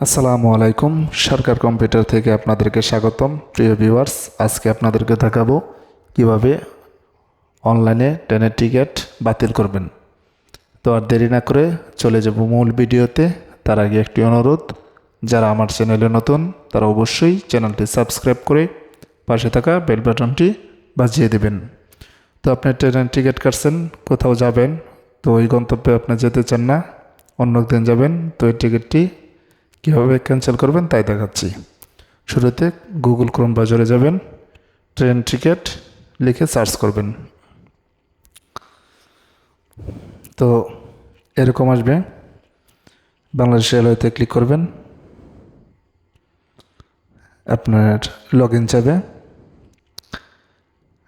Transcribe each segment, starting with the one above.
আসসালামু আলাইকুম। সরকার কম্পিউটার থেকে আপনাদেরকে স্বাগতম। প্রিয় ভিউয়ার্স, আজকে আপনাদেরকে দেখাবো কিভাবে অনলাইনে ট্রেনের টিকিট বাতিল করবেন। তো আর দেরি না করে চলে যাব মূল ভিডিওতে। তার আগে একটি অনুরোধ, যারা আমার চ্যানেলে নতুন তারা অবশ্যই চ্যানেলটি সাবস্ক্রাইব করে পাশে থাকা বেল বাটনটি বাজিয়ে দেবেন। তো আপনি ট্রেনের টিকিট কাটছেন, কোথাও যাবেন, তো ওই গন্তব্যে আপনি যেতে চান না, অন্য দিন যাবেন, তো এই টিকিটটি কীভাবে ক্যান্সেল করবেন তাই দেখাচ্ছি। শুরুতে গুগল ক্রোম ব্রাউজারে যাবেন, ট্রেন টিকিট লিখে সার্চ করবেন। তো এরকম আসবে, বাংলাদেশ রেলওয়েতে ক্লিক করবেন, আপনার লগ ইন যাবে,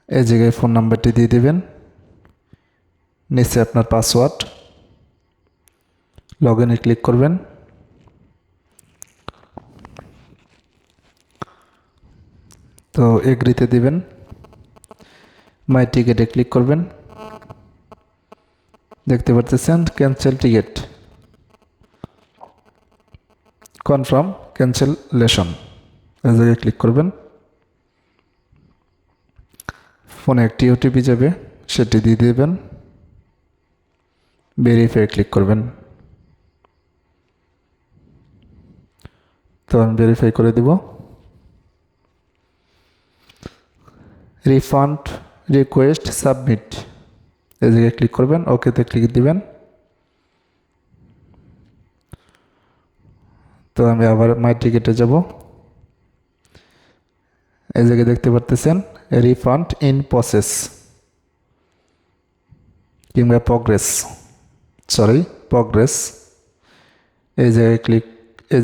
এই জায়গায় ফোন নাম্বারটি দিয়ে দেবেন, নিচে আপনার পাসওয়ার্ড, লগ ইনে ক্লিক করবেন। তো এগ্রিতে দিবেন, মাই টিকিটে ক্লিক করবেন, দেখতে পাচ্ছেন ক্যান্সেল টিকিট, কনফার্ম ক্যান্সেলেশন, এই জায়গায় ক্লিক করবেন। ফোনে একটি ওটিপি যাবে, সেটি দিয়ে দেবেন, ভেরিফাই ক্লিক করবেন। তো আমি ভেরিফাই করে দিব। রিফান্ড রিকোয়েস্ট সাবমিট, এই জায়গায় ক্লিক করবেন, ওকেতে ক্লিক দিবেন। তো আমি আবার মাই টিকিটে যাব, এই জায়গায় দেখতে পারতেছেন রিফান্ড ইন প্রসেস কিংবা প্রগ্রেস, এই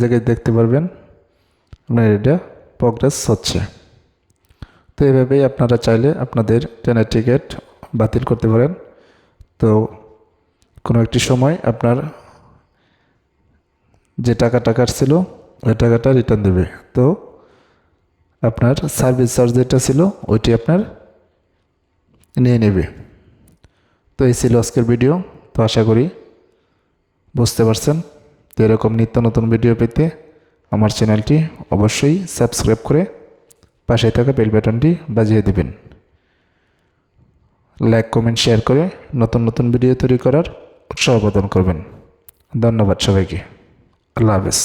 জায়গায় দেখতে পারবেন আপনার এটা প্রগ্রেস হচ্ছে। তো এইভাবেই আপনারা চাইলে আপনাদের ট্রেনের টিকিট বাতিল করতে পারেন। তো কোনো একটি সময় আপনার যে টাকাটা কাটছিল ওই টাকাটা রিটার্ন দেবে। তো আপনার সার্ভিস চার্জ যেটা ছিল ওইটি আপনার নিয়ে নেবে। তো এই ছিল আজকের ভিডিও। তো আশা করি বুঝতে পারছেন। তো এরকম নিত্য নতুন ভিডিও পেতে আমার চ্যানেলটি অবশ্যই সাবস্ক্রাইব করে পাশে থাকা বেল বাটনটি বাজিয়ে দেবেন। লাইক কমেন্ট শেয়ার করে নতুন নতুন ভিডিও তৈরি করার উৎসাহ প্রদান করবেন। ধন্যবাদ সবাইকে। আল্লাহ হাফেজ।